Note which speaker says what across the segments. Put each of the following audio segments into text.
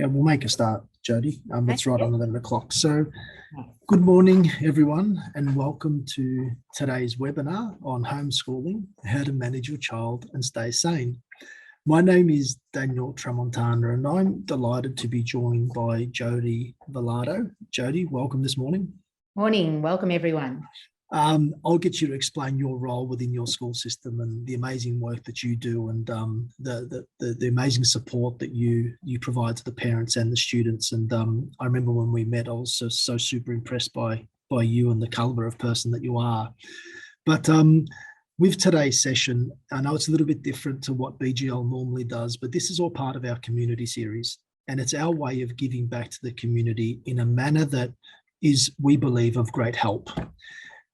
Speaker 1: Yeah, we'll make a start, Jodie. It's right on 11 o'clock. So good morning, everyone, and welcome to today's webinar on homeschooling, how to manage your child and stay sane. My name is Daniel Tramontana, and I'm delighted to be joined by Jodie Velardo. Jodie, welcome this morning.
Speaker 2: Morning, welcome everyone.
Speaker 1: I'll get you to explain your role within your school system and the amazing work that you do, and the amazing support that you provide to the parents and the students. And I remember when we met, I was so super impressed by you and the caliber of person that you are. But with today's session, I know it's a little bit different to what BGL normally does, but this is all part of our community series, and it's our way of giving back to the community in a manner that is, we believe, of great help.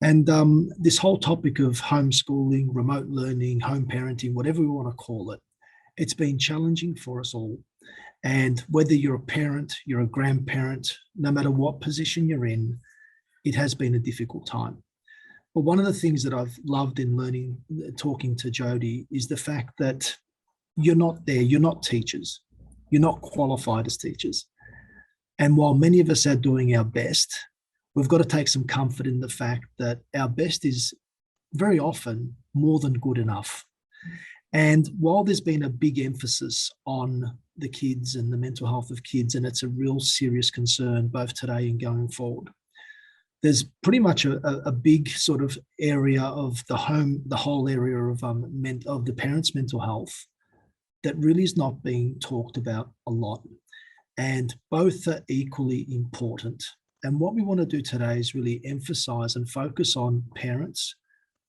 Speaker 1: And this whole topic of homeschooling, remote learning, home parenting, whatever we want to call it, it's been challenging for us all. And whether you're a parent, you're a grandparent, no matter what position you're in, it has been a difficult time. But one of the things that I've loved in learning, talking to Jodie, is the fact that you're not there, you're not teachers, you're not qualified as teachers. And while many of us are doing our best, we've got to take some comfort in the fact that our best is very often more than good enough. And while there's been a big emphasis on the kids and the mental health of kids, and it's a real serious concern both today and going forward, there's pretty much a big sort of area of the whole area of the parents' mental health that really is not being talked about a lot. And both are equally important. And what we want to do today is really emphasize and focus on parents,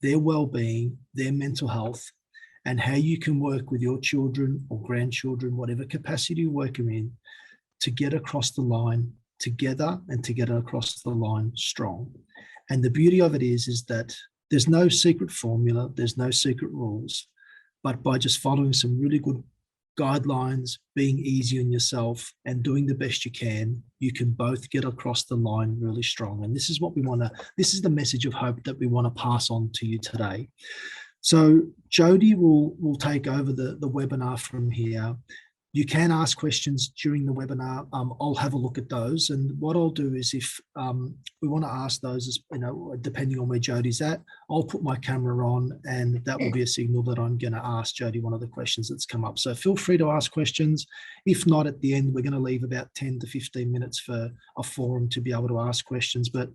Speaker 1: their well-being, their mental health, and how you can work with your children or grandchildren, whatever capacity you work them in, to get across the line together and to get across the line strong. And the beauty of it is that there's no secret formula, there's no secret rules, but by just following some really good guidelines, being easy on yourself and doing the best you can both get across the line really strong. And this is what we want to, this is the message of hope that we want to pass on to you today. So Jodie will take over the webinar from here. You can ask questions during the webinar. I'll have a look at those. And what I'll do is if we want to ask those, as depending on where Jodie's at, I'll put my camera on and that will be a signal that I'm going to ask Jodie one of the questions that's come up. So feel free to ask questions. If not, at the end, we're going to leave about 10 to 15 minutes for a forum to be able to ask questions. But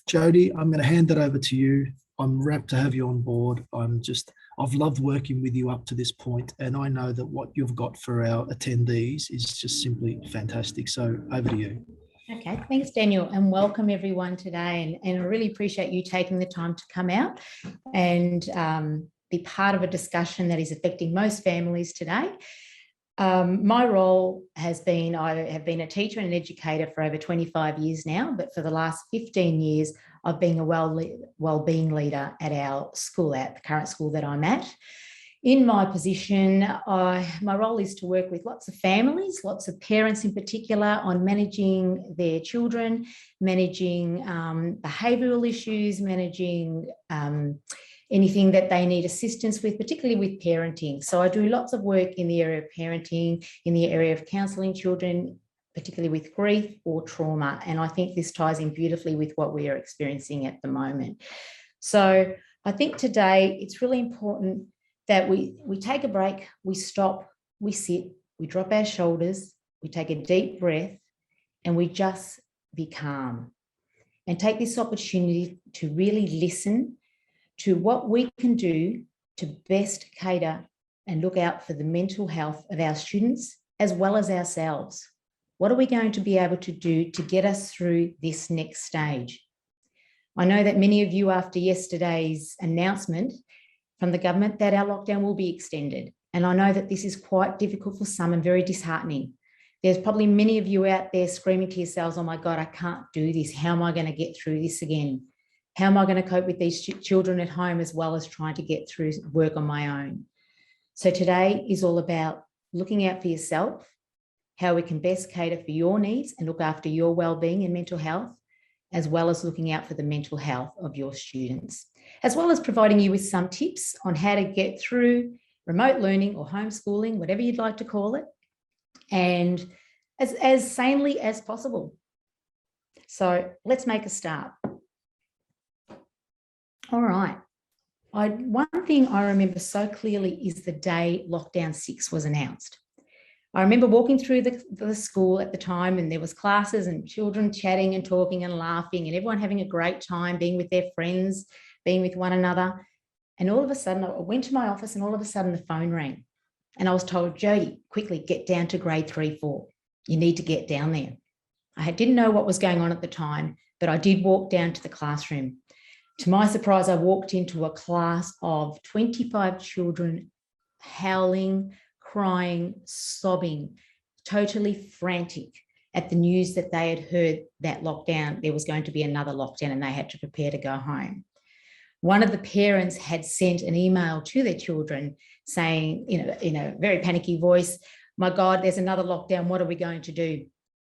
Speaker 1: Jodie, I'm going to hand it over to you. I'm rapt to have you on board. I've loved working with you up to this point, and I know that what you've got for our attendees is just simply fantastic. So over to you.
Speaker 2: Okay, thanks, Daniel, and welcome everyone today. And I really appreciate you taking the time to come out and be part of a discussion that is affecting most families today. My role has been, I have been a teacher and an educator for over 25 years now, but for the last 15 years, I've been a wellbeing leader at our school, at the current school that I'm at. In my position, my role is to work with lots of families, lots of parents in particular, on managing their children, managing behavioural issues, managing anything that they need assistance with, particularly with parenting. So I do lots of work in the area of parenting, in the area of counselling children, particularly with grief or trauma. And I think this ties in beautifully with what we are experiencing at the moment. So I think today it's really important that we take a break, we stop, we sit, we drop our shoulders, we take a deep breath, and we just be calm. And take this opportunity to really listen to what we can do to best cater and look out for the mental health of our students as well as ourselves. What are we going to be able to do to get us through this next stage? I know that many of you, after yesterday's announcement from the government that our lockdown will be extended, and I know that this is quite difficult for some and very disheartening. There's probably many of you out there screaming to yourselves, oh my God, I can't do this. How am I going to get through this again? How am I going to cope with these children at home as well as trying to get through work on my own? So today is all about looking out for yourself, how we can best cater for your needs and look after your well-being and mental health, as well as looking out for the mental health of your students, as well as providing you with some tips on how to get through remote learning or homeschooling, whatever you'd like to call it, and as sanely as possible. So let's make a start. All right. One thing I remember so clearly is the day lockdown 6 was announced. I remember walking through the school at the time, and there was classes and children chatting and talking and laughing and everyone having a great time, being with their friends, being with one another. And all of a sudden, I went to my office and all of a sudden the phone rang. And I was told, Jodie, quickly get down to grade 3, 4. You need to get down there. I didn't know what was going on at the time, but I did walk down to the classroom. To my surprise, I walked into a class of 25 children howling, crying, sobbing, totally frantic at the news that they had heard that lockdown, there was going to be another lockdown and they had to prepare to go home. One of the parents had sent an email to their children saying, in a very panicky voice, my God, there's another lockdown. What are we going to do?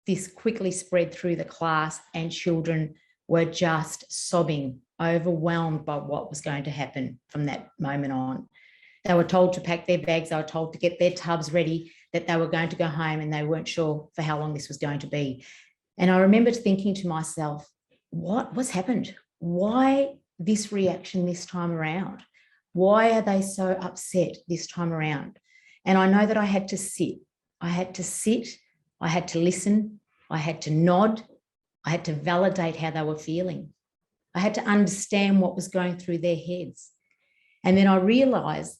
Speaker 2: This quickly spread through the class and children were just sobbing, overwhelmed by what was going to happen from that moment on. They were told to pack their bags. They were told to get their tubs ready, that they were going to go home and they weren't sure for how long this was going to be. And I remember thinking to myself, what's happened? Why this reaction this time around? Why are they so upset this time around? And I know that I had to sit. I had to sit. I had to listen. I had to nod. I had to validate how they were feeling. I had to understand what was going through their heads. And then I realized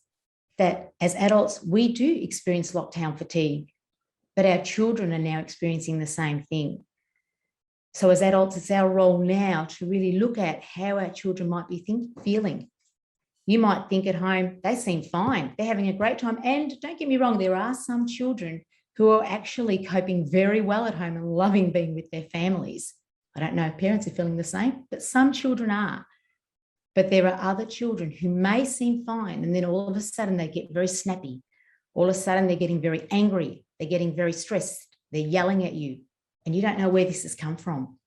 Speaker 2: that as adults, we do experience lockdown fatigue, but our children are now experiencing the same thing. So as adults, it's our role now to really look at how our children might be feeling. You might think at home, they seem fine. They're having a great time. And don't get me wrong, there are some children who are actually coping very well at home and loving being with their families. I don't know if parents are feeling the same, but some children are. But there are other children who may seem fine, and then all of a sudden they get very snappy. All of a sudden they're getting very angry. They're getting very stressed. They're yelling at you, and you don't know where this has come from.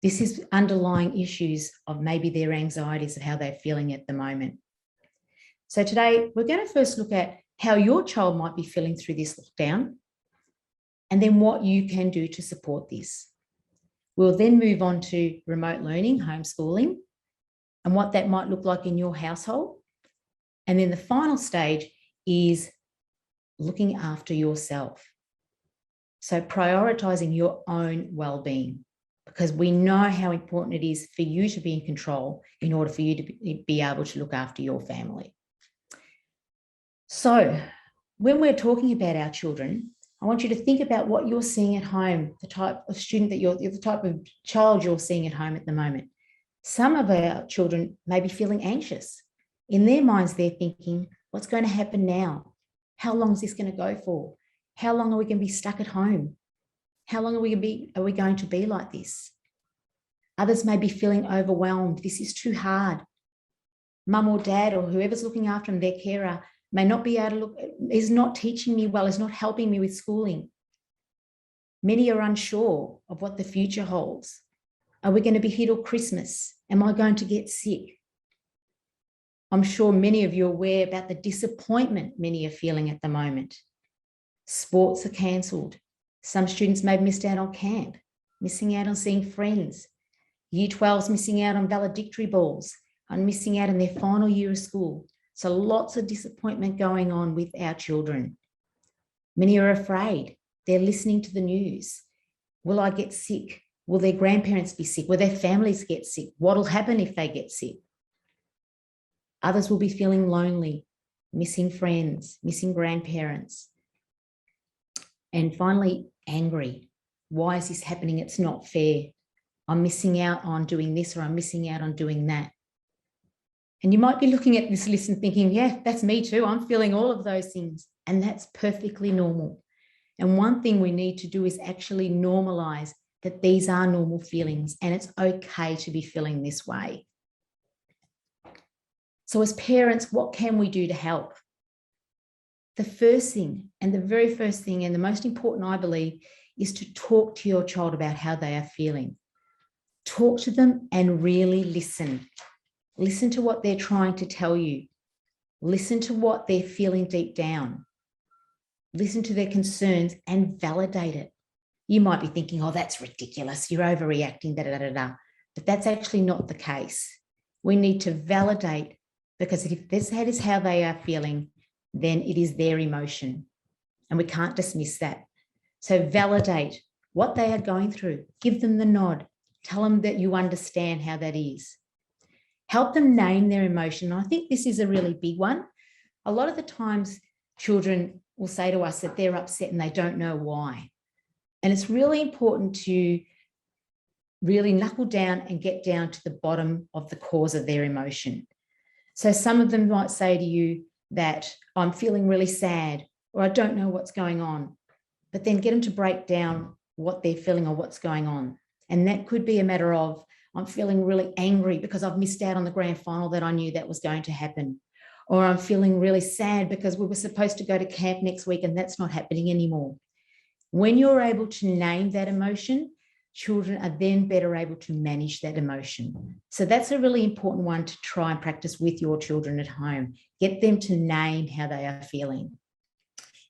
Speaker 2: This is underlying issues of maybe their anxieties of how they're feeling at the moment. So today we're going to first look at how your child might be feeling through this lockdown, and then what you can do to support this. We'll then move on to remote learning, homeschooling, and what that might look like in your household. And then the final stage is looking after yourself. So prioritizing your own well-being, because we know how important it is for you to be in control in order for you to be able to look after your family. So when we're talking about our children, I want you to think about what you're seeing at home, the type of student that the type of child you're seeing at home at the moment. Some of our children may be feeling anxious. In their minds, they're thinking, what's going to happen now? How long is this going to go for? How long are we going to be stuck at home? How long are we going to be like this? Others may be feeling overwhelmed. This is too hard. Mum or dad or whoever's looking after them, their carer, may not be able to look, is not teaching me well, is not helping me with schooling. Many are unsure of what the future holds. Are we going to be here till Christmas? Am I going to get sick? I'm sure many of you are aware about the disappointment many are feeling at the moment. Sports are cancelled. Some students may have missed out on camp, missing out on seeing friends. Year 12's missing out on valedictory balls and missing out on their final year of school. So lots of disappointment going on with our children. Many are afraid. They're listening to the news. Will I get sick? Will their grandparents be sick? Will their families get sick? What will happen if they get sick? Others will be feeling lonely, missing friends, missing grandparents. And finally, angry. Why is this happening? It's not fair. I'm missing out on doing this or I'm missing out on doing that. And you might be looking at this list and thinking, yeah, that's me too. I'm feeling all of those things. And that's perfectly normal. And one thing we need to do is actually normalize that these are normal feelings and it's okay to be feeling this way. So as parents, what can we do to help? The first thing, and the very first thing, and the most important, I believe, is to talk to your child about how they are feeling. Talk to them and really listen. Listen to what they're trying to tell you. Listen to what they're feeling deep down. listen to their concerns and validate it. You might be thinking, oh, that's ridiculous, you're overreacting, but that's actually not the case. We need to validate, because if that is how they are feeling, then it is their emotion, and we can't dismiss that. So validate what they are going through, give them the nod, tell them that you understand how that is. Help them name their emotion. I think this is a really big one. A lot of the times children will say to us that they're upset and they don't know why. And it's really important to really knuckle down and get down to the bottom of the cause of their emotion. So some of them might say to you that I'm feeling really sad, or I don't know what's going on, but then get them to break down what they're feeling or what's going on. And that could be a matter of, I'm feeling really angry because I've missed out on the grand final that I knew that was going to happen. Or I'm feeling really sad because we were supposed to go to camp next week and that's not happening anymore. When you're able to name that emotion, children are then better able to manage that emotion. So that's a really important one to try and practice with your children at home. Get them to name how they are feeling.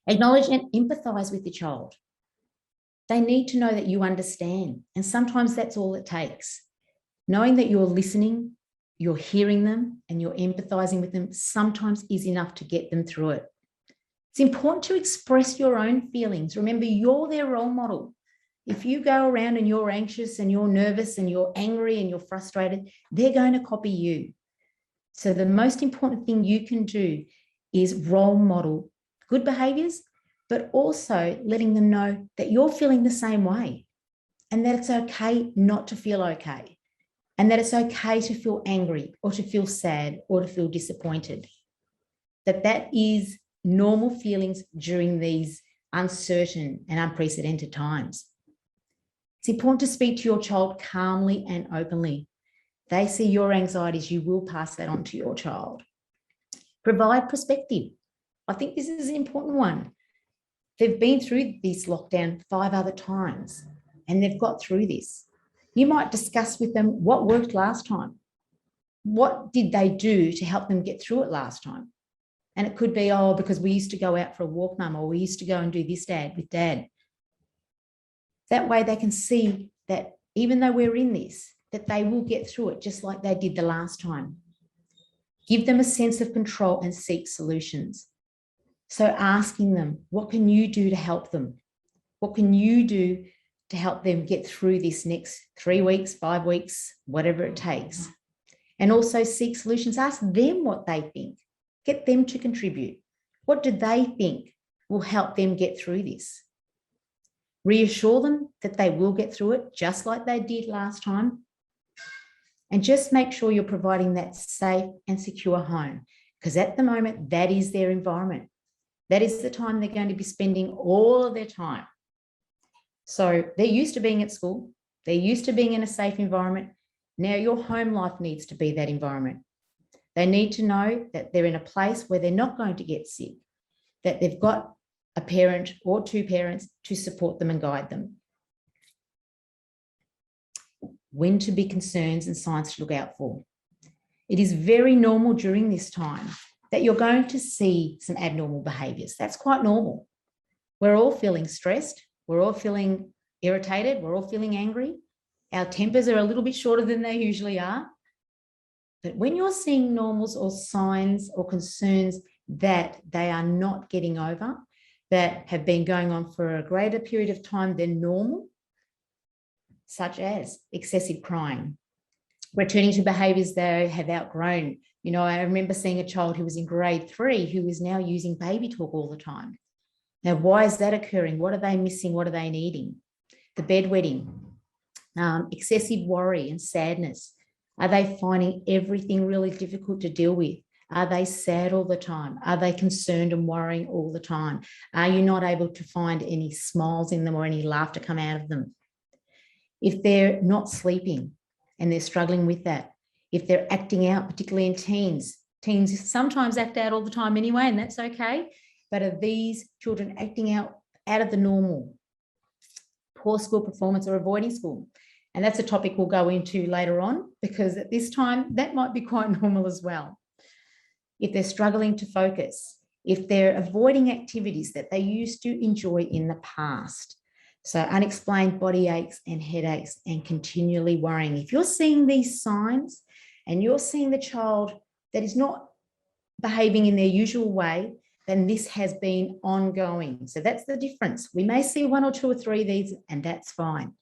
Speaker 2: Acknowledge and empathize with the child. They need to know that you understand. And sometimes that's all it takes. Knowing that you're listening, you're hearing them, and you're empathizing with them sometimes is enough to get them through it. It's important to express your own feelings. Remember, you're their role model. If you go around and you're anxious and you're nervous and you're angry and you're frustrated, they're going to copy you. So the most important thing you can do is role model good behaviors, but also letting them know that you're feeling the same way and that it's okay not to feel okay, and that it's okay to feel angry or to feel sad or to feel disappointed. That is normal feelings during these uncertain and unprecedented times. It's important to speak to your child calmly and openly. They see your anxieties, you will pass that on to your child. Provide perspective. I think this is an important one. They've been through this lockdown 5 other times and they've got through this. You might discuss with them what worked last time. What did they do to help them get through it last time? And it could be, oh, because we used to go out for a walk, Mum, or we used to go and do this, Dad, with Dad. That way they can see that even though we're in this, that they will get through it just like they did the last time. Give them a sense of control and seek solutions. So asking them, what can you do to help them? What can you do to help them get through this next 3 weeks, 5 weeks, whatever it takes? And also seek solutions. Ask them what they think. Get them to contribute. What do they think will help them get through this? Reassure them that they will get through it just like they did last time. And just make sure you're providing that safe and secure home, because at the moment, that is their environment. That is the time they're going to be spending all of their time. So they're used to being at school. They're used to being in a safe environment. Now your home life needs to be that environment. They need to know that they're in a place where they're not going to get sick, that they've got a parent or 2 parents to support them and guide them. When to be concerns and signs to look out for. It is very normal during this time that you're going to see some abnormal behaviours. That's quite normal. We're all feeling stressed. We're all feeling irritated. We're all feeling angry. Our tempers are a little bit shorter than they usually are. But when you're seeing normals or signs or concerns that they are not getting over, that have been going on for a greater period of time than normal, such as excessive crying, returning to behaviours they have outgrown. You know, I remember seeing a child who was in grade 3 who is now using baby talk all the time. Now, why is that occurring? What are they missing? What are they needing? The bedwetting, excessive worry and sadness. Are they finding everything really difficult to deal with? Are they sad all the time? Are they concerned and worrying all the time? Are you not able to find any smiles in them or any laughter come out of them? If they're not sleeping and they're struggling with that, if they're acting out, particularly in teens sometimes act out all the time anyway, and that's okay. But are these children acting out of the normal? Poor school performance or avoiding school? And that's a topic we'll go into later on, because at this time, that might be quite normal as well. If they're struggling to focus, if they're avoiding activities that they used to enjoy in the past. So unexplained body aches and headaches and continually worrying. If you're seeing these signs and you're seeing the child that is not behaving in their usual way, then this has been ongoing. So that's the difference. We may see 1 or 2 or 3 of these, and that's fine.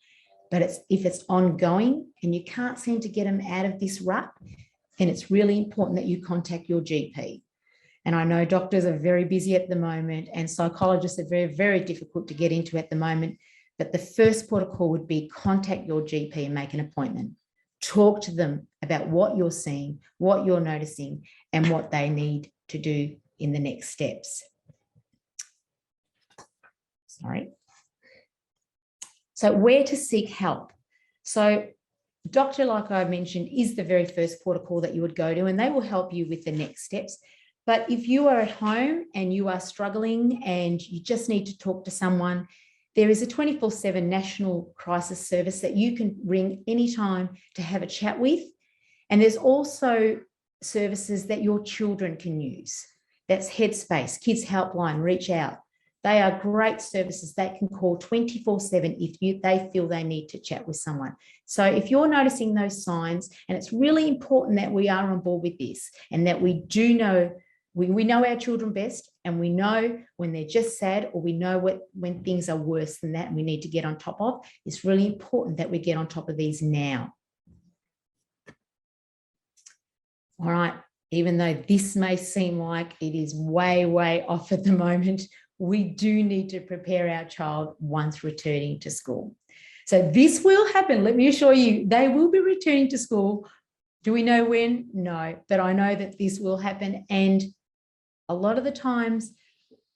Speaker 2: But if it's ongoing and you can't seem to get them out of this rut, then it's really important that you contact your GP. And I know doctors are very busy at the moment, and psychologists are very, very difficult to get into at the moment. But the first protocol would be contact your GP and make an appointment. Talk to them about what you're seeing, what you're noticing, and what they need to do in the next steps. Sorry. So where to seek help? So doctor, like I mentioned, is the very first protocol that you would go to, and they will help you with the next steps. But if you are at home and you are struggling and you just need to talk to someone, there is a 24/7 national crisis service that you can ring anytime to have a chat with. And there's also services that your children can use. That's Headspace, Kids Helpline, Reach Out. They are great services they can call 24/7 if they feel they need to chat with someone. So if you're noticing those signs, and it's really important that we are on board with this and that we do know, we know our children best, and we know when they're just sad, or we know when things are worse than that and we need to get on top of. It's really important that we get on top of these now. All right, even though this may seem like it is way, way off at the moment, we do need to prepare our child once returning to school. So this will happen. Let me assure you, they will be returning to school. Do we know when? No, but I know that this will happen. And a lot of the times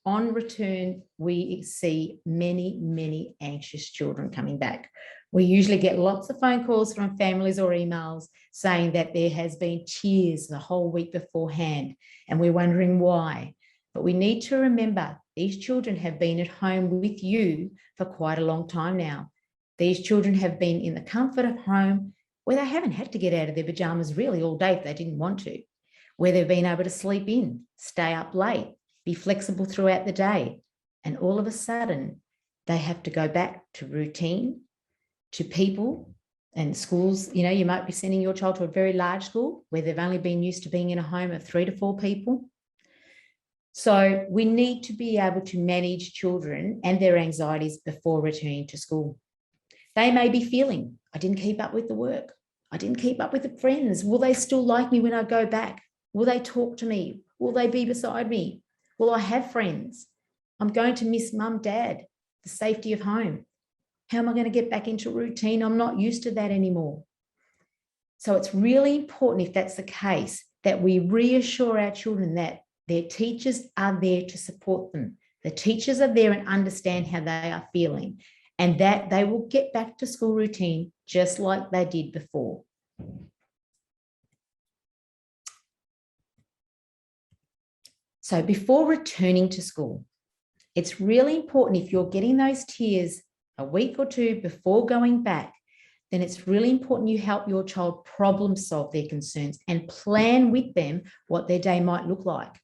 Speaker 2: on return, we see many, many anxious children coming back. We usually get lots of phone calls from families or emails saying that there has been tears the whole week beforehand, and we're wondering why. But we need to remember these children have been at home with you for quite a long time now. These children have been in the comfort of home where they haven't had to get out of their pajamas really all day if they didn't want to, where they've been able to sleep in, stay up late, be flexible throughout the day. And all of a sudden, they have to go back to routine, to people and schools. You know, you might be sending your child to a very large school where they've only been used to being in a home of 3 to 4 people. So we need to be able to manage children and their anxieties before returning to school. They may be feeling, I didn't keep up with the work. I didn't keep up with the friends. Will they still like me when I go back? Will they talk to me? Will they be beside me? Will I have friends? I'm going to miss mum, dad, the safety of home. How am I going to get back into routine? I'm not used to that anymore. So it's really important, if that's the case, that we reassure our children that their teachers are there to support them. The teachers are there and understand how they are feeling, and that they will get back to school routine just like they did before. So before returning to school, it's really important, if you're getting those tears a week or 2 before going back, then it's really important you help your child problem solve their concerns and plan with them what their day might look like.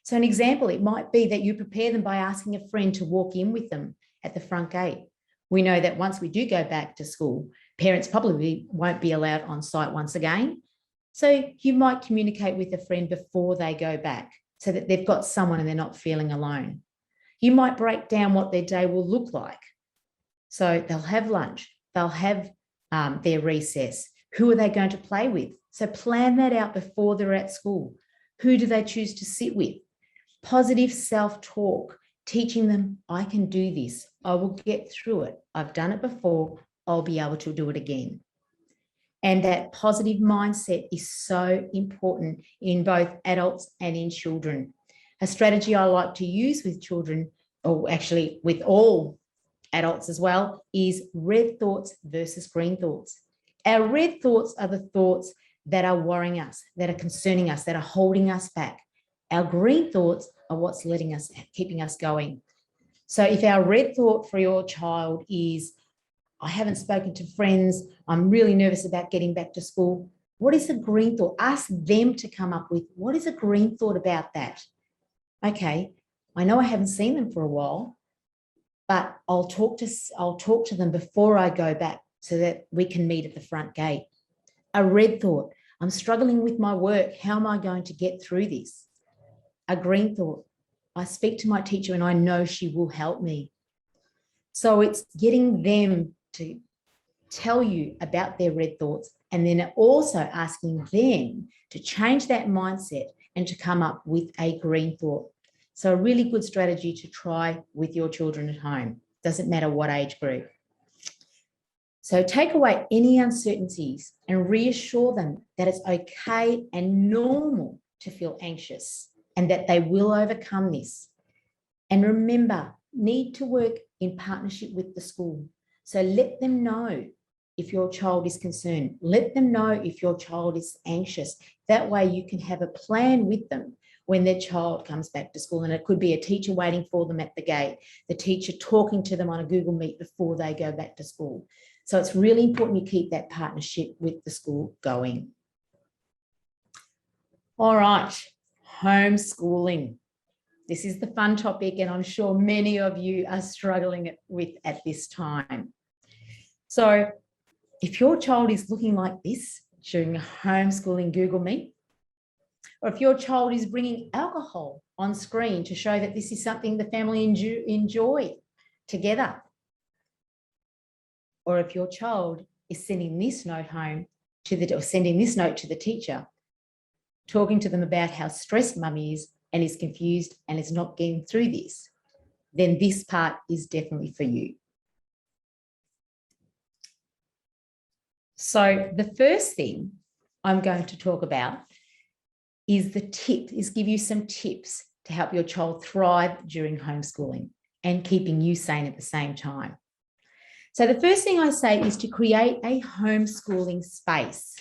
Speaker 2: So an example, it might be that you prepare them by asking a friend to walk in with them at the front gate. We know that once we do go back to school, parents probably won't be allowed on site once again. So you might communicate with a friend before they go back so that they've got someone and they're not feeling alone. You might break down what their day will look like. So they'll have lunch, they'll have their recess. Who are they going to play with? So plan that out before they're at school. Who do they choose to sit with? Positive self-talk, teaching them, I can do this. I will get through it. I've done it before. I'll be able to do it again. And that positive mindset is so important in both adults and in children. A strategy I like to use with children, or actually with all adults as well, is red thoughts versus green thoughts. Our red thoughts are the thoughts that are worrying us, that are concerning us, that are holding us back. Our green thoughts are what's keeping us going. So if our red thought for your child is, I haven't spoken to friends, I'm really nervous about getting back to school, what is the green thought? Ask them to come up with, what is a green thought about that? okay, I know I haven't seen them for a while, but I'll talk to them before I go back so that we can meet at the front gate. A red thought, I'm struggling with my work. How am I going to get through this? A green thought, I speak to my teacher and I know she will help me. So it's getting them to tell you about their red thoughts and then also asking them to change that mindset and to come up with a green thought. So a really good strategy to try with your children at home. Doesn't matter what age group. So take away any uncertainties and reassure them that it's okay and normal to feel anxious and that they will overcome this. And remember, need to work in partnership with the school. So let them know if your child is concerned. Let them know if your child is anxious. That way you can have a plan with them when their child comes back to school. And it could be a teacher waiting for them at the gate, the teacher talking to them on a Google Meet before they go back to school. So it's really important you keep that partnership with the school going. All right, homeschooling. This is the fun topic, and I'm sure many of you are struggling with at this time. So if your child is looking like this during a homeschooling Google Meet, or if your child is bringing alcohol on screen to show that this is something the family enjoy together, or if your child is sending this note home or sending this note to the teacher, talking to them about how stressed mummy is and is confused and is not getting through this, then this part is definitely for you. So the first thing I'm going to talk about is give you some tips to help your child thrive during homeschooling and keeping you sane at the same time. So the first thing I say is to create a homeschooling space.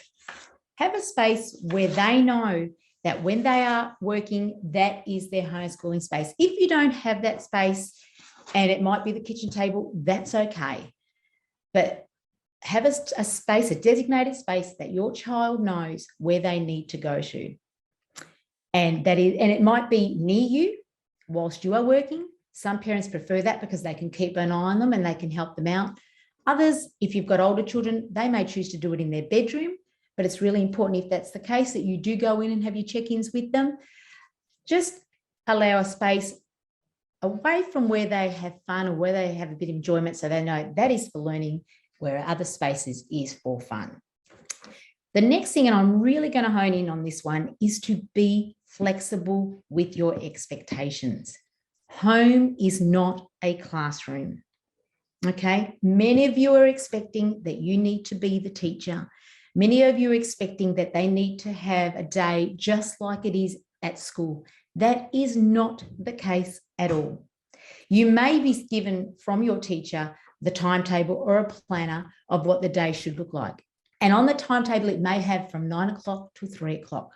Speaker 2: Have a space where they know that when they are working, that is their homeschooling space. If you don't have that space, and it might be the kitchen table, that's okay. But have a space, a designated space that your child knows where they need to go to. And it might be near you whilst you are working. Some parents prefer that because they can keep an eye on them and they can help them out. Others, if you've got older children, they may choose to do it in their bedroom, but it's really important if that's the case that you do go in and have your check-ins with them. Just allow a space away from where they have fun or where they have a bit of enjoyment so they know that is for learning, where other spaces is for fun. The next thing, and I'm really going to hone in on this one, is to be flexible with your expectations. Home is not a classroom. Okay, many of you are expecting that you need to be the teacher. Many of you are expecting that they need to have a day just like it is at school. That is not the case at all. You may be given from your teacher the timetable or a planner of what the day should look like. And on the timetable, it may have from 9 o'clock to 3 o'clock.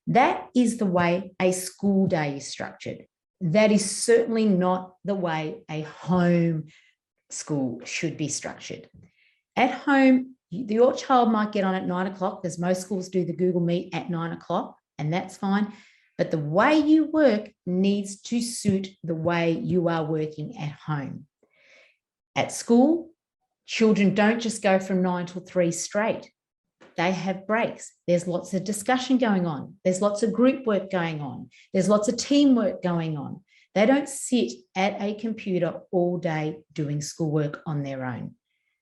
Speaker 2: That is the way a school day is structured. That is certainly not the way a home school should be structured. At home, your child might get on at 9 o'clock, because most schools do the Google Meet at 9 o'clock, and that's fine. But the way you work needs to suit the way you are working at home. At school, children don't just go from 9 till 3 straight. They have breaks. There's lots of discussion going on. There's lots of group work going on. There's lots of teamwork going on. They don't sit at a computer all day doing schoolwork on their own.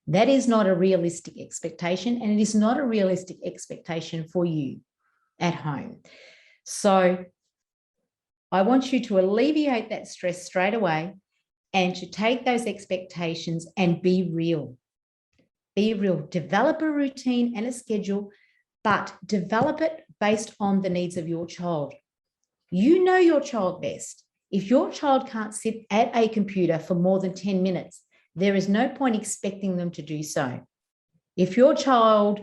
Speaker 2: That is not a realistic expectation, and it is not a realistic expectation for you at home. So I want you to alleviate that stress straight away and to take those expectations and be real. Be real. Develop a routine and a schedule, but develop it based on the needs of your child. You know your child best. If your child can't sit at a computer for more than 10 minutes, there is no point expecting them to do so. If your child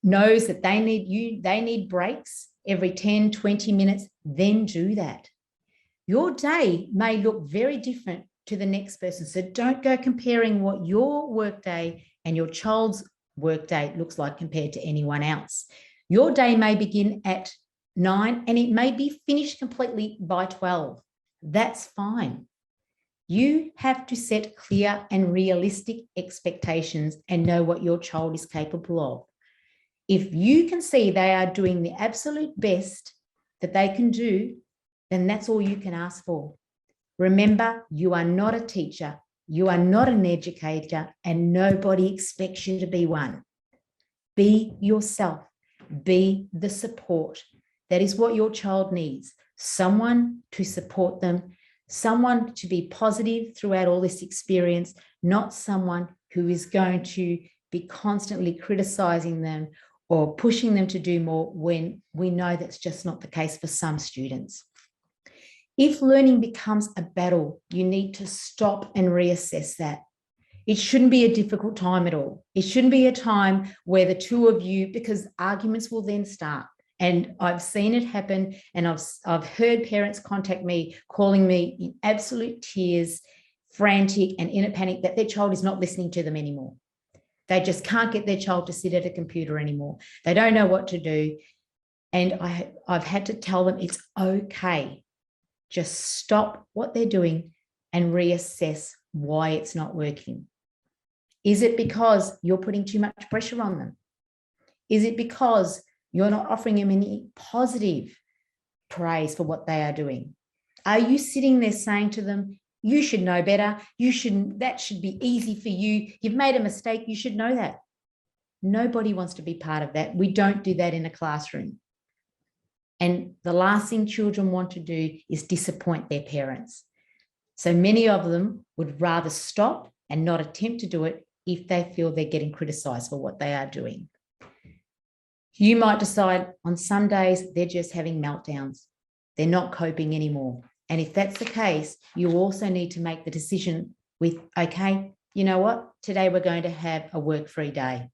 Speaker 2: knows that they need breaks every 10, 20 minutes, then do that. Your day may look very different to the next person. So don't go comparing what your workday and your child's workday looks like compared to anyone else. Your day may begin at 9, and it may be finished completely by 12. That's fine. You have to set clear and realistic expectations and know what your child is capable of. If you can see they are doing the absolute best that they can do, then that's all you can ask for. Remember, you are not a teacher, you are not an educator, and nobody expects you to be one. Be yourself, be the support. That is what your child needs. Someone to support them, someone to be positive throughout all this experience, not someone who is going to be constantly criticizing them or pushing them to do more when we know that's just not the case for some students. If learning becomes a battle, you need to stop and reassess that. It shouldn't be a difficult time at all. It shouldn't be a time where the two of you, because arguments will then start. And I've seen it happen, and I've heard parents contact me, calling me in absolute tears, frantic and in a panic that their child is not listening to them anymore. They just can't get their child to sit at a computer anymore. They don't know what to do. And I've had to tell them it's okay. Just stop what they're doing and reassess why it's not working. Is it because you're putting too much pressure on them? Is it because you're not offering them any positive praise for what they are doing? Are you sitting there saying to them, you should know better, that should be easy for you, you've made a mistake, you should know that? Nobody wants to be part of that. We don't do that in a classroom. And the last thing children want to do is disappoint their parents. So many of them would rather stop and not attempt to do it if they feel they're getting criticised for what they are doing. You might decide on some days they're just having meltdowns. They're not coping anymore. And if that's the case, you also need to make the decision with, okay, you know what? Today we're going to have a work-free day.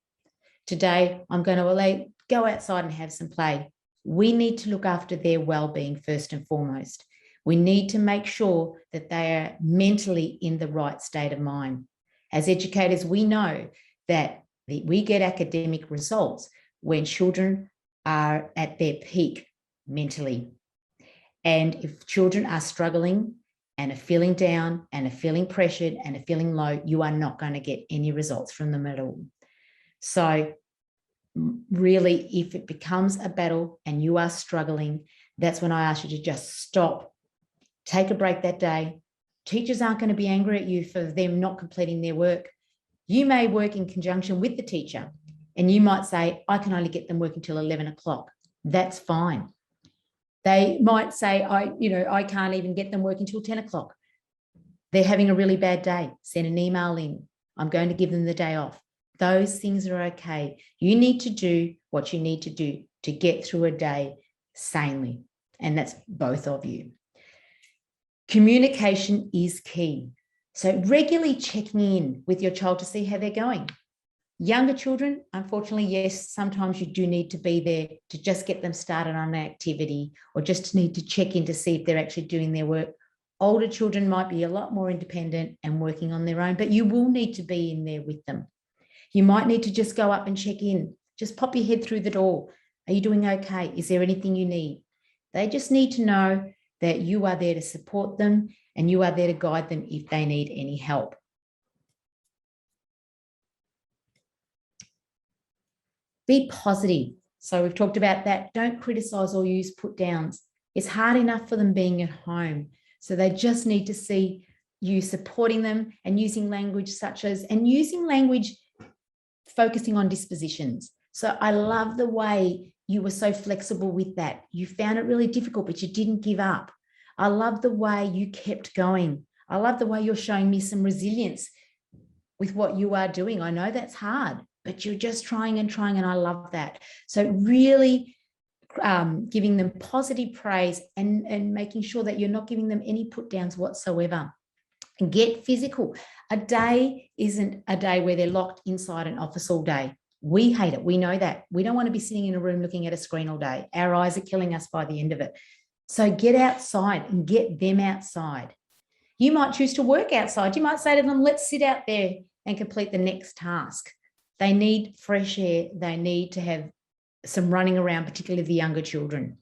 Speaker 2: Today I'm going to go outside and have some play. We need to look after their well-being first and foremost. We need to make sure that they are mentally in the right state of mind. As educators, we know that we get academic results when children are at their peak mentally. And if children are struggling and are feeling down and are feeling pressured and are feeling low, you are not going to get any results from them at all. So really, if it becomes a battle and you are struggling, that's when I ask you to just stop, take a break that day. Teachers aren't going to be angry at you for them not completing their work. You may work in conjunction with the teacher and you might say, I can only get them working till 11 o'clock. That's fine. They might say, I can't even get them working till 10 o'clock. They're having a really bad day. Send an email in. I'm going to give them the day off. Those things are okay. You need to do what you need to do to get through a day sanely. And that's both of you. Communication is key. So regularly checking in with your child to see how they're going. Younger children, unfortunately, yes, sometimes you do need to be there to just get them started on an activity or just need to check in to see if they're actually doing their work. Older children might be a lot more independent and working on their own, but you will need to be in there with them. You might need to just go up and check in. Just pop your head through the door. Are you doing okay? Is there anything you need? They just need to know that you are there to support them and you are there to guide them if they need any help. Be positive. So we've talked about that. Don't criticize or use put downs. It's hard enough for them being at home. So they just need to see you supporting them and using language focusing on dispositions. So I love the way you were so flexible with that. You found it really difficult, but you didn't give up. I love the way you kept going. I love the way you're showing me some resilience with what you are doing. I know that's hard, but you're just trying, and I love that. So really giving them positive praise and making sure that you're not giving them any put downs whatsoever. And get physical. A day isn't a day where they're locked inside an office all day. We hate it. We know that. We don't want to be sitting in a room looking at a screen all day. Our eyes are killing us by the end of it. So get outside and get them outside. You might choose to work outside. You might say to them, let's sit out there and complete the next task. They need fresh air. They need to have some running around, particularly the younger children.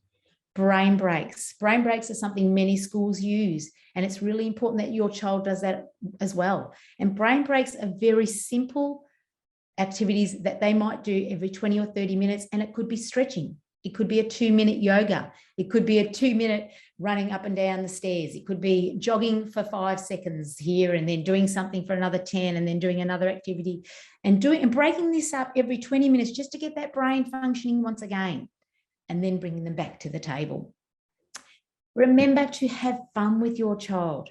Speaker 2: brain breaks. Brain breaks are something many schools use, and it's really important that your child does that as well. And brain breaks are very simple activities that they might do every 20 or 30 minutes, and it could be stretching. It could be a 2-minute yoga. It could be a 2-minute running up and down the stairs. It could be jogging for 5 seconds here and then doing something for another 10 and then doing another activity and breaking this up every 20 minutes just to get that brain functioning once again, and then bringing them back to the table. Remember to have fun with your child.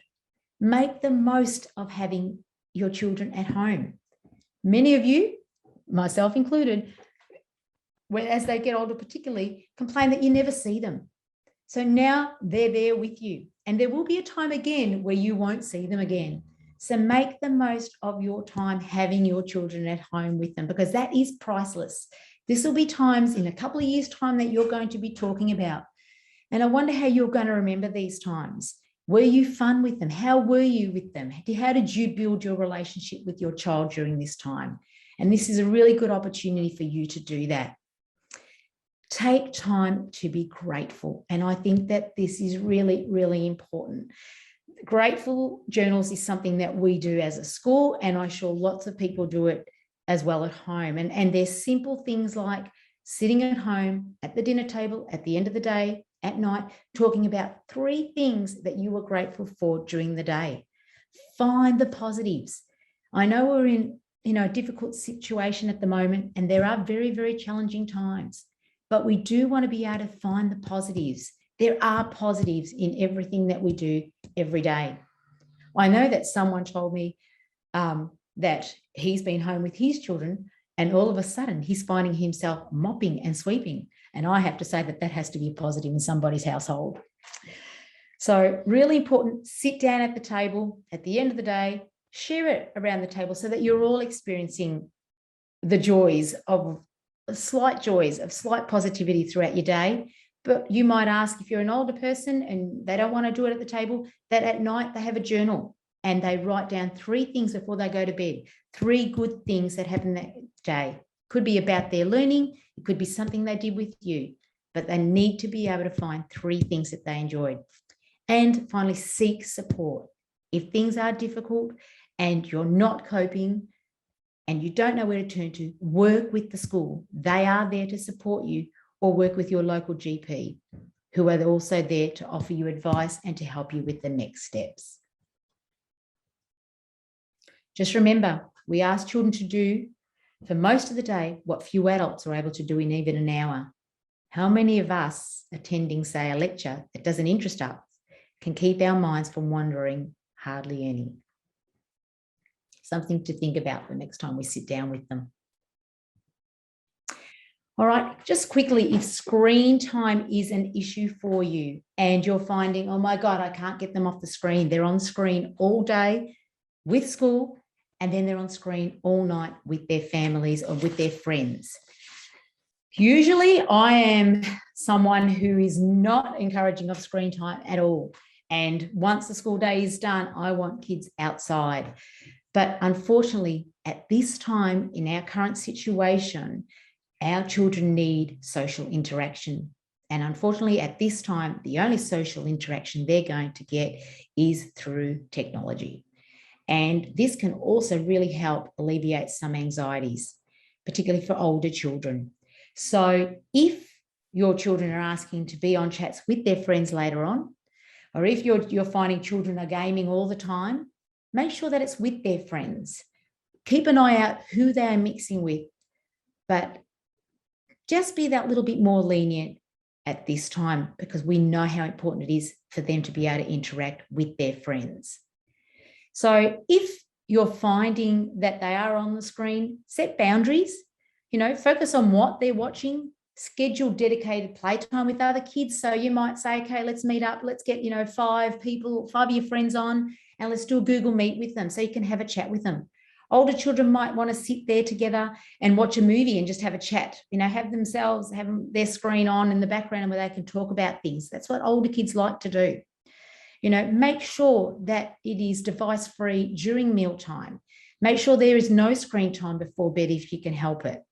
Speaker 2: Make the most of having your children at home. Many of you, myself included, as they get older particularly, complain that you never see them. So now they're there with you, and there will be a time again where you won't see them again. So make the most of your time having your children at home with them, because that is priceless. This will be times in a couple of years' time that you're going to be talking about. And I wonder how you're going to remember these times. Were you fun with them? How were you with them? How did you build your relationship with your child during this time? And this is a really good opportunity for you to do that. Take time to be grateful. And I think that this is really, really important. Grateful journals is something that we do as a school, and I'm sure lots of people do it as well at home. And there's simple things like sitting at home at the dinner table at the end of the day, at night, talking about 3 things that you were grateful for during the day. Find the positives. I know we're in a difficult situation at the moment, and there are very, very challenging times. But we do want to be able to find the positives. There are positives in everything that we do every day. I know that someone told me that he's been home with his children, and all of a sudden he's finding himself mopping and sweeping. And I have to say that that has to be a positive in somebody's household. So really important, sit down at the table at the end of the day, share it around the table so that you're all experiencing the joys of slight positivity throughout your day. But you might ask, if you're an older person and they don't want to do it at the table, that at night they have a journal and they write down 3 things before they go to bed, 3 good things that happened that day. Could be about their learning, it could be something they did with you, but they need to be able to find 3 things that they enjoyed. And finally, seek support. If things are difficult and you're not coping, and you don't know where to turn to, work with the school. They are there to support you, or work with your local GP, who are also there to offer you advice and to help you with the next steps. Just remember, we ask children to do for most of the day what few adults are able to do in even an hour. How many of us attending, say, a lecture that doesn't interest us can keep our minds from wandering? Hardly any. Something to think about the next time we sit down with them. All right, just quickly, if screen time is an issue for you and you're finding, oh my God, I can't get them off the screen. They're on screen all day with school, and then they're on screen all night with their families or with their friends. Usually I am someone who is not encouraging of screen time at all. And once the school day is done, I want kids outside. But unfortunately, at this time in our current situation, our children need social interaction. And unfortunately, at this time, the only social interaction they're going to get is through technology. And this can also really help alleviate some anxieties, particularly for older children. So if your children are asking to be on chats with their friends later on, or if you're finding children are gaming all the time, make sure that it's with their friends. Keep an eye out who they are mixing with, but just be that little bit more lenient at this time, because we know how important it is for them to be able to interact with their friends. So if you're finding that they are on the screen, set boundaries, focus on what they're watching, schedule dedicated playtime with other kids. So you might say, okay, let's meet up, let's get, 5 of your friends on, and let's do a Google Meet with them so you can have a chat with them. Older children might want to sit there together and watch a movie and just have a chat, have their screen on in the background where they can talk about things. That's what older kids like to do. Make sure that it is device-free during mealtime. Make sure there is no screen time before bed if you can help it.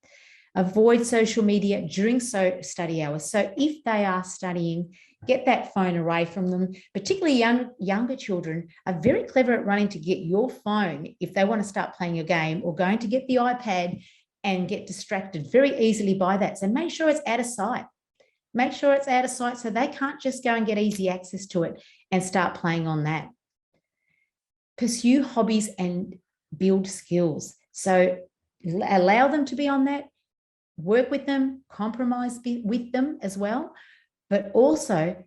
Speaker 2: Avoid social media during study hours. So if they are studying, get that phone away from them. Particularly younger children are very clever at running to get your phone if they want to start playing a game, or going to get the iPad and get distracted very easily by that. So make sure it's out of sight. Make sure it's out of sight so they can't just go and get easy access to it and start playing on that. Pursue hobbies and build skills. So allow them to be on that. Work with them, compromise with them as well, but also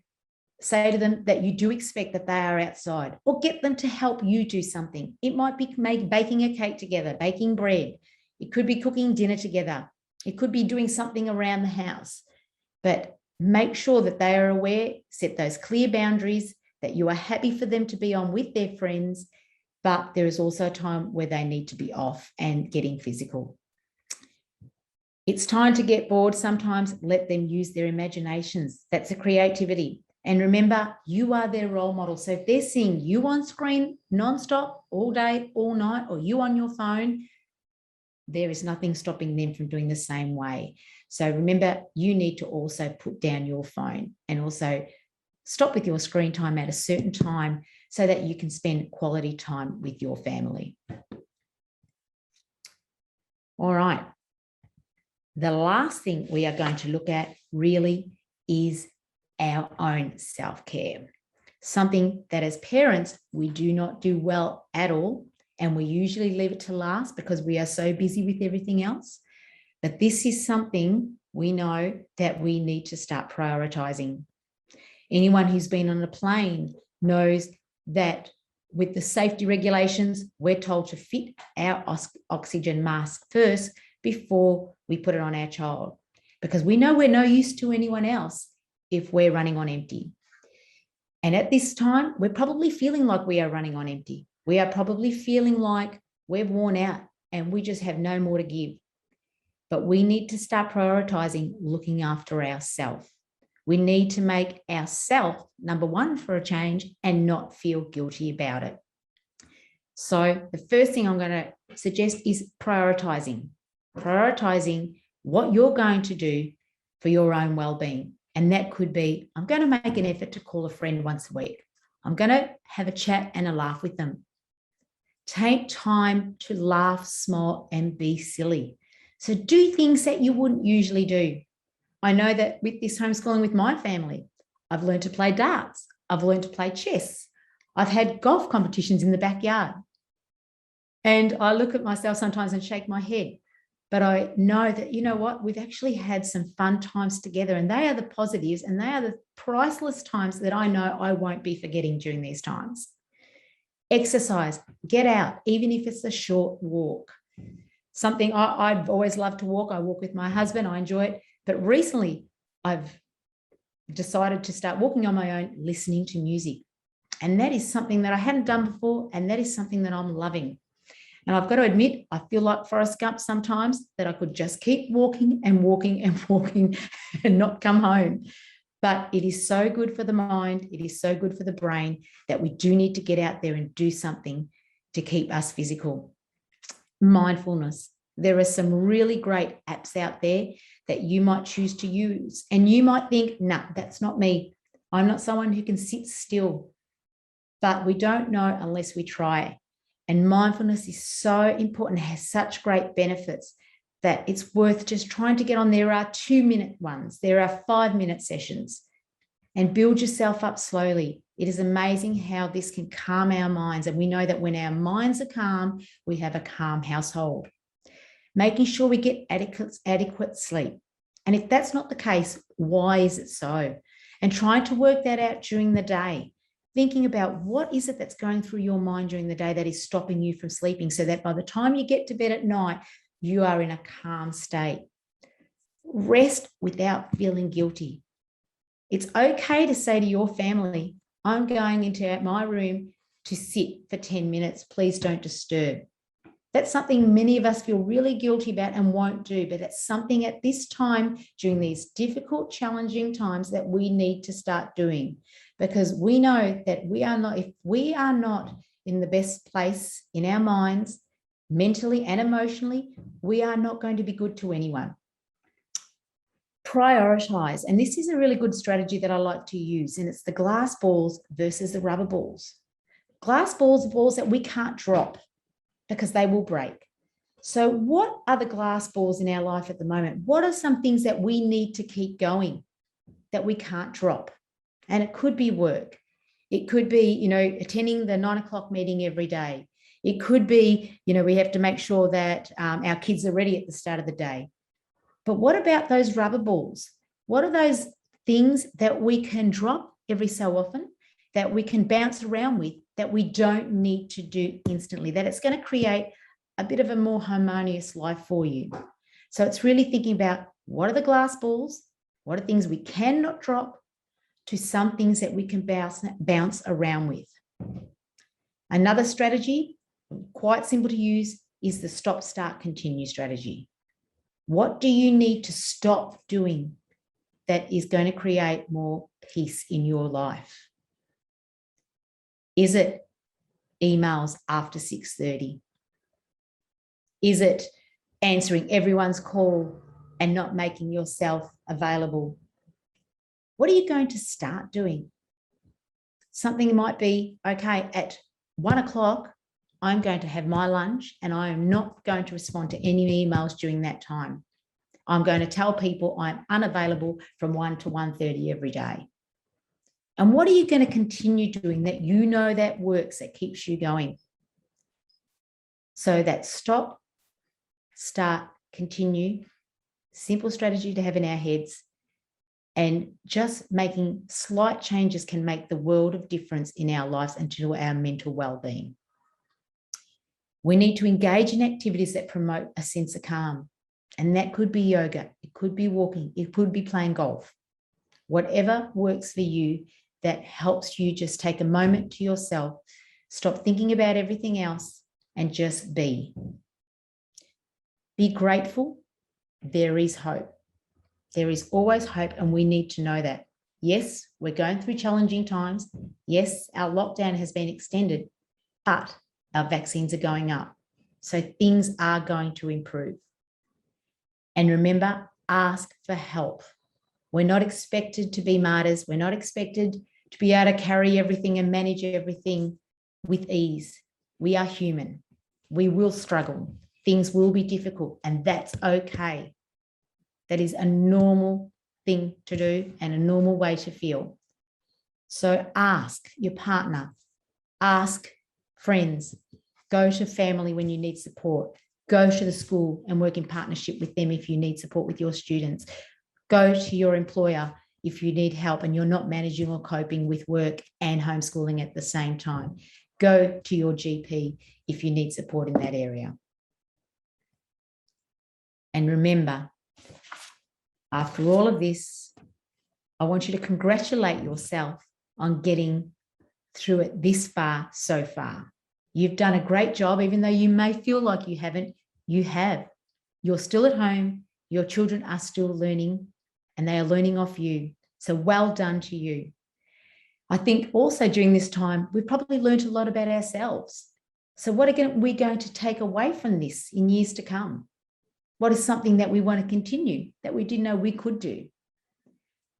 Speaker 2: say to them that you do expect that they are outside, or get them to help you do something. It might be baking a cake together, baking bread. It could be cooking dinner together. It could be doing something around the house, but make sure that they are aware, set those clear boundaries, that you are happy for them to be on with their friends, but there is also a time where they need to be off and getting physical. It's time to get bored. Sometimes let them use their imaginations. That's a creativity. And remember, you are their role model. So if they're seeing you on screen nonstop, all day, all night, or you on your phone, there is nothing stopping them from doing the same way. So remember, you need to also put down your phone and also stop with your screen time at a certain time so that you can spend quality time with your family. All right. The last thing we are going to look at really is our own self-care. Something that as parents, we do not do well at all. And we usually leave it to last because we are so busy with everything else. But this is something we know that we need to start prioritizing. Anyone who's been on a plane knows that with the safety regulations, we're told to fit our oxygen mask first before we put it on our child, because we know we're no use to anyone else if we're running on empty. And at this time, we're probably feeling like we are running on empty. We are probably feeling like we're worn out and we just have no more to give. But we need to start prioritizing looking after ourselves. We need to make ourselves number one for a change and not feel guilty about it. So the first thing I'm going to suggest is prioritizing what you're going to do for your own well-being. And that could be, I'm going to make an effort to call a friend once a week. I'm going to have a chat and a laugh with them. Take time to laugh, smile, and be silly. So do things that you wouldn't usually do. I know that with this homeschooling with my family, I've learned to play darts. I've learned to play chess. I've had golf competitions in the backyard. And I look at myself sometimes and shake my head. But I know that, you know what, we've actually had some fun times together, and they are the positives and they are the priceless times that I know I won't be forgetting during these times. Exercise, get out, even if it's a short walk. Something I've always loved to walk. I walk with my husband. I enjoy it. But recently I've decided to start walking on my own, listening to music. And that is something that I hadn't done before. And that is something that I'm loving. And I've got to admit, I feel like Forrest Gump sometimes, that I could just keep walking and walking and walking and not come home. But it is so good for the mind. It is so good for the brain that we do need to get out there and do something to keep us physical. Mindfulness. There are some really great apps out there that you might choose to use. And you might think, nah, that's not me. I'm not someone who can sit still. But we don't know unless we try. And mindfulness is so important, has such great benefits that it's worth just trying to get on. There are 2-minute ones, there are 5-minute sessions, and build yourself up slowly. It is amazing how this can calm our minds. And we know that when our minds are calm, we have a calm household. Making sure we get adequate sleep. And if that's not the case, why is it so? And trying to work that out during the day. Thinking about what is it that's going through your mind during the day that is stopping you from sleeping, so that by the time you get to bed at night, you are in a calm state. Rest without feeling guilty. It's okay to say to your family, I'm going into my room to sit for 10 minutes. Please don't disturb. That's something many of us feel really guilty about and won't do, but it's something at this time during these difficult, challenging times that we need to start doing, because we know that if we are not in the best place in our minds, mentally and emotionally, we are not going to be good to anyone. Prioritize. And this is a really good strategy that I like to use. And it's the glass balls versus the rubber balls. Glass balls are balls that we can't drop because they will break. So what are the glass balls in our life at the moment? What are some things that we need to keep going that we can't drop? And it could be work. It could be, attending the 9 o'clock meeting every day. It could be, we have to make sure that our kids are ready at the start of the day. But what about those rubber balls? What are those things that we can drop every so often, that we can bounce around with, that we don't need to do instantly, that it's going to create a bit of a more harmonious life for you? So it's really thinking about, what are the glass balls? What are things we cannot drop, to some things that we can bounce around with? Another strategy, quite simple to use, is the stop, start, continue strategy. What do you need to stop doing that is going to create more peace in your life? Is it emails after 6:30? Is it answering everyone's call and not making yourself available? What are you going to start doing? Something might be, okay, at 1 o'clock, I'm going to have my lunch and I am not going to respond to any emails during that time. I'm going to tell people I'm unavailable from 1 to 1:30 every day. And what are you going to continue doing that that works, that keeps you going? So that stop, start, continue, simple strategy to have in our heads, and just making slight changes can make the world of difference in our lives and to our mental well-being. We need to engage in activities that promote a sense of calm. And that could be yoga, it could be walking, it could be playing golf. Whatever works for you that helps you just take a moment to yourself, stop thinking about everything else and just be. Be grateful. There is hope. There is always hope, and we need to know that. Yes, we're going through challenging times. Yes, our lockdown has been extended, but our vaccines are going up. So things are going to improve. And remember, ask for help. We're not expected to be martyrs. We're not expected to be able to carry everything and manage everything with ease. We are human. We will struggle. Things will be difficult, and that's okay. That is a normal thing to do and a normal way to feel. So ask your partner, ask friends, go to family when you need support, go to the school and work in partnership with them if you need support with your students, go to your employer if you need help and you're not managing or coping with work and homeschooling at the same time. Go to your GP if you need support in that area. And remember, after all of this, I want you to congratulate yourself on getting through it this far, so far. You've done a great job, even though you may feel like you haven't. You have. You're still at home. Your children are still learning, and they are learning off you. So well done to you. I think also during this time, we've probably learned a lot about ourselves. So what are we going to take away from this in years to come? What is something that we want to continue that we didn't know we could do?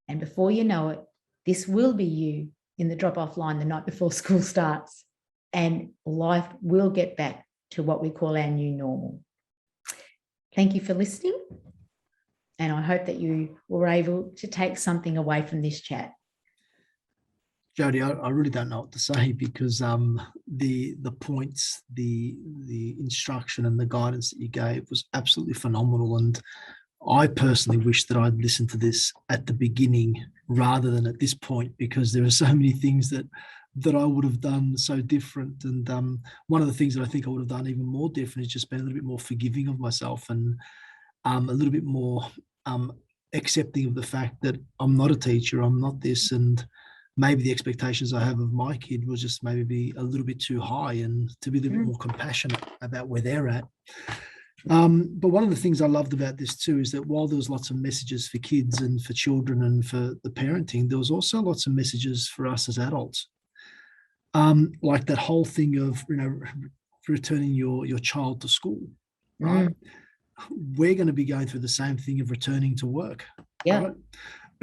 Speaker 2: And before you know it, this will be you in the drop-off line the night before school starts, and life will get back to what we call our new normal. Thank you for listening, and I hope that you were able to take something away from this chat.
Speaker 1: Jodie, I really don't know what to say, because the points, the instruction and the guidance that you gave was absolutely phenomenal. And I personally wish that I'd listened to this at the beginning rather than at this point, because there are so many things that I would have done so different. And one of the things that I think I would have done even more different is just been a little bit more forgiving of myself, and a little bit more accepting of the fact that I'm not a teacher, I'm not this, and maybe the expectations I have of my kid was just maybe be a little bit too high, and to be a little bit more compassionate about where they're at. But one of the things I loved about this too is that while there was lots of messages for kids and for children and for the parenting, there was also lots of messages for us as adults. Like that whole thing of, returning your child to school, right? We're going to be going through the same thing of returning to work.
Speaker 2: Yeah.
Speaker 1: Right?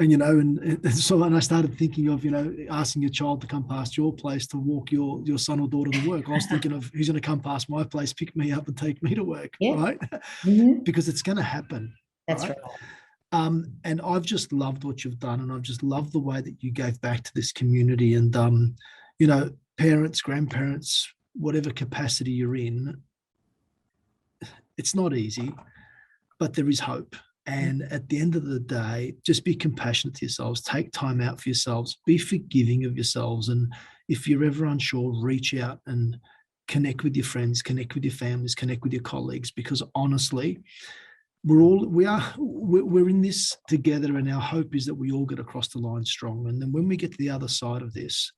Speaker 1: And, you know, and so when I started thinking of, you know, asking your child to come past your place to walk your son or daughter to work, I was thinking of who's going to come past my place, pick me up and take me to work,
Speaker 2: Yeah.
Speaker 1: right?
Speaker 2: Mm-hmm.
Speaker 1: Because it's going to happen.
Speaker 2: That's
Speaker 1: right. And I've just loved what you've done, and I've just loved the way that you gave back to this community. And, you know, parents, grandparents, whatever capacity you're in, it's not easy, but there is hope. And at the end of the day, just be compassionate to yourselves, take time out for yourselves, be forgiving of yourselves. And if you're ever unsure, reach out and connect with your friends, connect with your families, connect with your colleagues, because honestly, we're in this together, and our hope is that we all get across the line strong. And then when we get to the other side of this,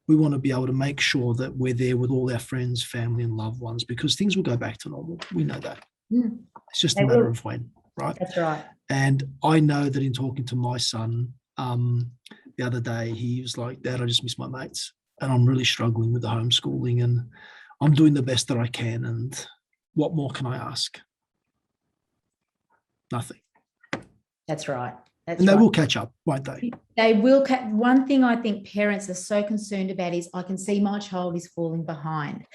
Speaker 1: we want to be able to make sure that we're there with all our friends, family, and loved ones, because things will go back to normal. We know that. It's just a matter of when. Right.
Speaker 2: That's right.
Speaker 1: And I know that in talking to my son the other day, he was like, Dad, I just miss my mates, and I'm really struggling with the homeschooling, and I'm doing the best that I can. And what more can I ask? Nothing.
Speaker 2: That's right.
Speaker 1: And they will catch up, won't they?
Speaker 2: They will. One thing I think parents are so concerned about is, I can see my child is falling behind.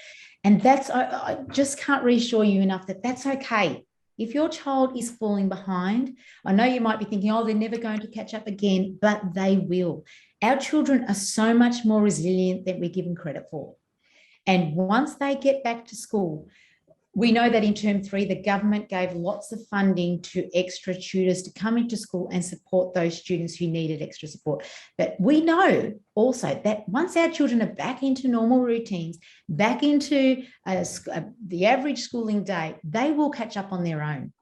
Speaker 2: And that's, I just can't reassure you enough that that's okay. If your child is falling behind, I know you might be thinking, oh, they're never going to catch up again, but they will. Our children are so much more resilient than we give them credit for. And once they get back to school, we know that in term 3, the government gave lots of funding to extra tutors to come into school and support those students who needed extra support. But we know also that once our children are back into normal routines, back into the average schooling day, they will catch up on their own.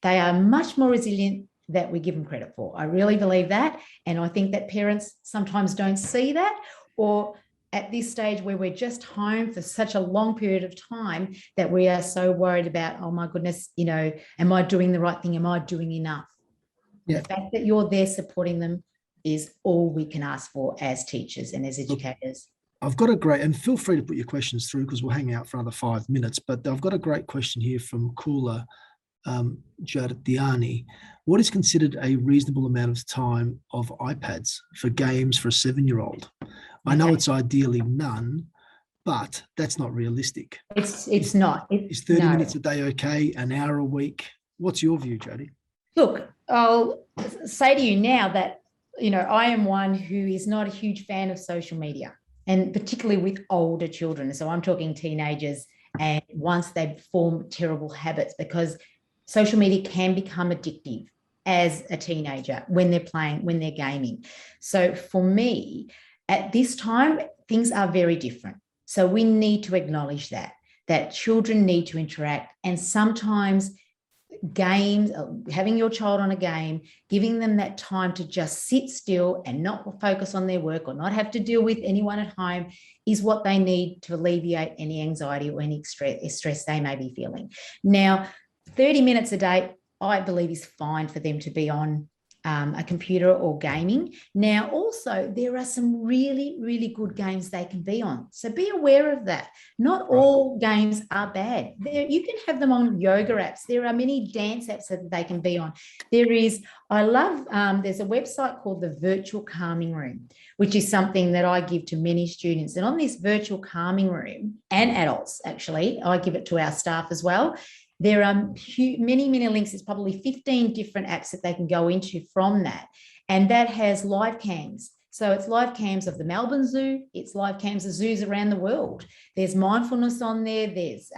Speaker 2: They are much more resilient than we give them credit for. I really believe that. And I think that parents sometimes don't see that, or at this stage where we're just home for such a long period of time, that we are so worried about, oh my goodness, you know, am I doing the right thing? Am I doing enough? Yeah. The fact that you're there supporting them is all we can ask for as teachers and as educators.
Speaker 1: I've got a great, and feel free to put your questions through, because we'll hang out for another 5 minutes, but I've got a great question here from Kula Jadiani. What is considered a reasonable amount of time of iPads for games for a 7-year-old? I know it's ideally none, but that's not realistic.
Speaker 2: It's not.
Speaker 1: Is 30 minutes a day okay? An hour a week? What's your view, Jodie?
Speaker 2: Look, I'll say to you now that, you know, I am one who is not a huge fan of social media, and particularly with older children. So I'm talking teenagers, and once they form terrible habits, because social media can become addictive as a teenager when they're playing, when they're gaming. So for me, at this time, things are very different. So we need to acknowledge that children need to interact, and sometimes games, having your child on a game, giving them that time to just sit still and not focus on their work or not have to deal with anyone at home, is what they need to alleviate any anxiety or any stress they may be feeling. Now, 30 minutes a day, I believe, is fine for them to be on a computer or gaming. Now, also, there are some really, really good games they can be on. So be aware of that. Not all games are bad. You can have them on yoga apps. There are many dance apps that they can be on. there's a website called the Virtual Calming Room, which is something that I give to many students. And on this Virtual Calming Room, and adults, actually, I give it to our staff as well. There are many, many links. There's probably 15 different apps that they can go into from that. And that has live cams. So it's live cams of the Melbourne Zoo. It's live cams of zoos around the world. There's mindfulness on there. There's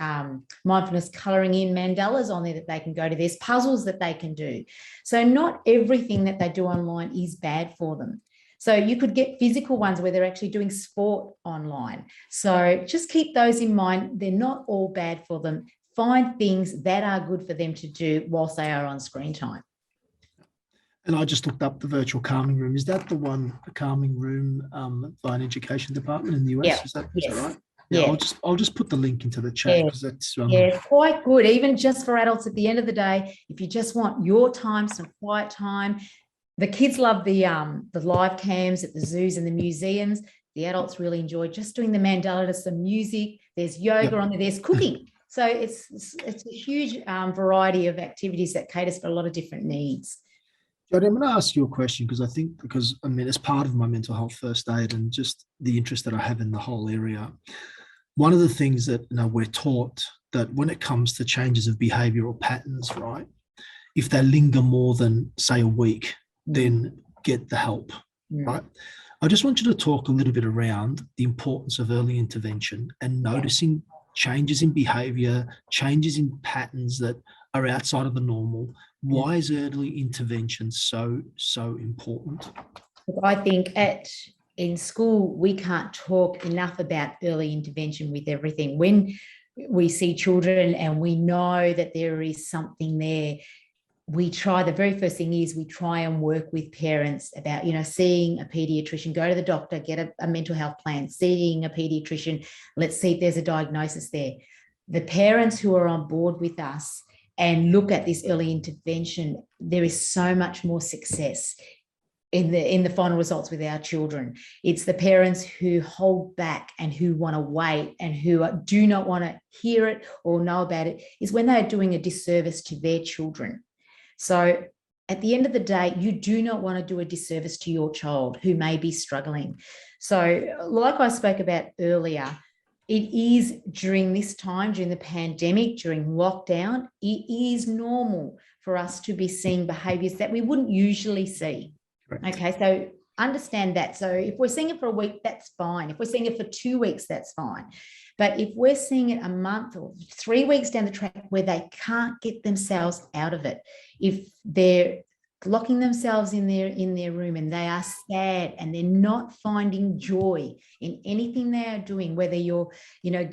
Speaker 2: mindfulness colouring in mandalas on there that they can go to. There's puzzles that they can do. So not everything that they do online is bad for them. So you could get physical ones where they're actually doing sport online. So just keep those in mind. They're not all bad for them. Find things that are good for them to do whilst they are on screen time.
Speaker 1: And I just looked up the Virtual Calming Room. Is that the one, the calming room by an education department in the US?
Speaker 2: Yeah.
Speaker 1: Is that right?
Speaker 2: Yeah.
Speaker 1: I'll just put the link into the chat, because that's
Speaker 2: it's quite good, even just for adults. At the end of the day, if you just want your time, some quiet time. The kids love the live cams at the zoos and the museums. The adults really enjoy just doing the mandala to some music. There's yoga on there. There's cooking. So it's a huge variety of activities that caters for a lot of different needs.
Speaker 1: Jodie, I'm going to ask you a question because as part of my mental health first aid and just the interest that I have in the whole area, one of the things that we're taught that when it comes to changes of behavioural patterns, right, if they linger more than say a week, then get the help, right? I just want you to talk a little bit around the importance of early intervention and noticing changes in behaviour, changes in patterns that are outside of the normal. Why is early intervention so important?
Speaker 2: I think in school, we can't talk enough about early intervention with everything. When we see children and we know that there is something there, the very first thing is we try and work with parents about, seeing a paediatrician, go to the doctor, get a mental health plan, seeing a paediatrician, let's see if there's a diagnosis there. The parents who are on board with us and look at this early intervention, there is so much more success in the final results with our children. It's the parents who hold back and who want to wait and who do not want to hear it or know about it, is when they're doing a disservice to their children. So at the end of the day, you do not want to do a disservice to your child who may be struggling. So like I spoke about earlier, it is during this time, during the pandemic, during lockdown, it is normal for us to be seeing behaviours that we wouldn't usually see. Correct. Okay, so understand that. So if we're seeing it for a week, that's fine. If we're seeing it for 2 weeks, that's fine. But if we're seeing it a month or 3 weeks down the track where they can't get themselves out of it, if they're locking themselves in their room and they are sad and they're not finding joy in anything they are doing, whether you're,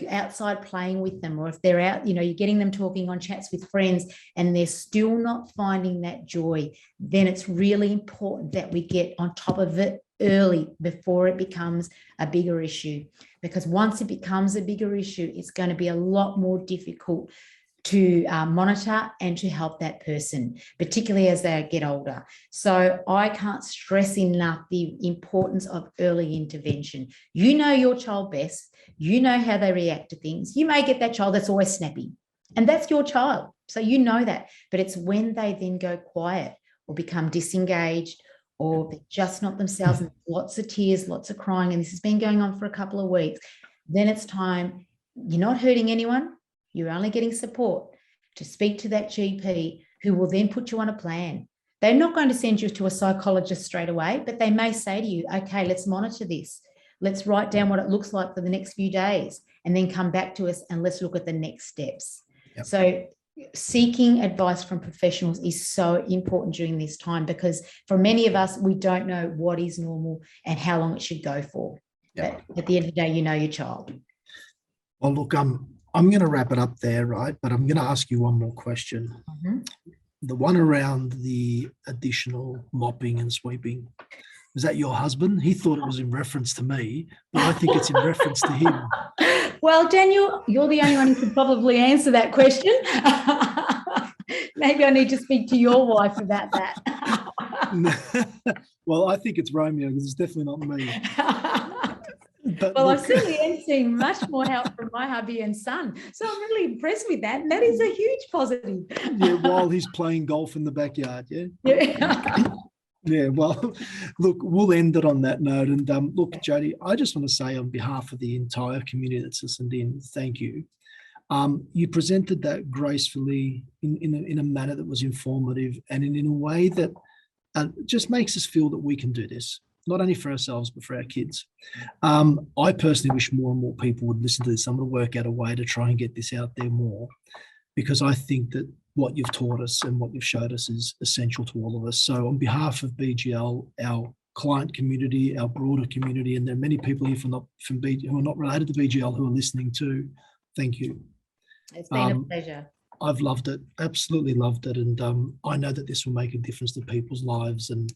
Speaker 2: outside playing with them, or if they're out, you're getting them talking on chats with friends and they're still not finding that joy, then it's really important that we get on top of it early before it becomes a bigger issue. Because once it becomes a bigger issue, it's going to be a lot more difficult to monitor and to help that person, particularly as they get older. So I can't stress enough the importance of early intervention. You know your child best. You know how they react to things. You may get that child that's always snappy, and that's your child. So you know that. But it's when they then go quiet or become disengaged or they're just not themselves, and lots of tears, lots of crying, and this has been going on for a couple of weeks, then it's time. You're not hurting anyone. You're only getting support to speak to that GP, who will then put you on a plan. They're not going to send you to a psychologist straight away, but they may say to you, okay, let's monitor this. Let's write down what it looks like for the next few days and then come back to us and let's look at the next steps. Yep. So seeking advice from professionals is so important during this time, because for many of us, we don't know what is normal and how long it should go for. Yep. But at the end of the day, you know your child.
Speaker 1: Well, look, I'm going to wrap it up there, right? But I'm going to ask you one more question. Mm-hmm. The one around the additional mopping and sweeping. Is that your husband? He thought it was in reference to me, but I think it's in reference to him.
Speaker 2: Well, Daniel, you're the only one who could probably answer that question. Maybe I need to speak to your wife about that.
Speaker 1: Well, I think it's Romeo, because it's definitely not me.
Speaker 2: But well, I've certainly am seeing much more help from my hubby and son. So I'm really impressed with that. And that is a huge positive.
Speaker 1: Yeah, while he's playing golf in the backyard, yeah? Yeah, well, look, we'll end it on that note. And look, Jodie, I just want to say on behalf of the entire community that's listened in, thank you. You presented that gracefully in a manner that was informative and in a way that just makes us feel that we can do this. Not only for ourselves, but for our kids. I personally wish more and more people would listen to this. I'm going to work out a way to try and get this out there more, because I think that what you've taught us and what you've showed us is essential to all of us. So on behalf of BGL, our client community, our broader community, and there are many people here who are not related to BGL who are listening too, thank you.
Speaker 2: It's been a pleasure.
Speaker 1: I've loved it, absolutely loved it. And I know that this will make a difference to people's lives, and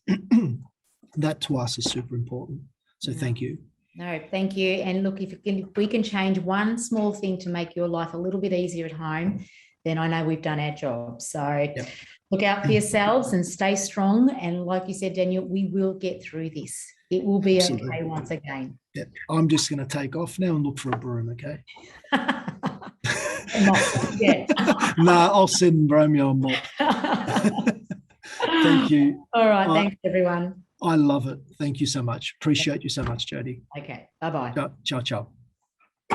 Speaker 1: that to us is super important. So thank you.
Speaker 2: No, thank you. And look, if we can change one small thing to make your life a little bit easier at home, then I know we've done our job. So look out for yourselves and stay strong. And like you said, Daniel, we will get through this. It will be okay once again.
Speaker 1: Yeah. I'm just going to take off now and look for a broom, okay?
Speaker 2: Yeah.
Speaker 1: No, I'll send Romeo a mop. Thank you.
Speaker 2: All right. Thanks, everyone.
Speaker 1: I love it. Thank you so much. Appreciate you so much, Jodie.
Speaker 2: Okay. Bye-bye.
Speaker 1: Ciao, ciao.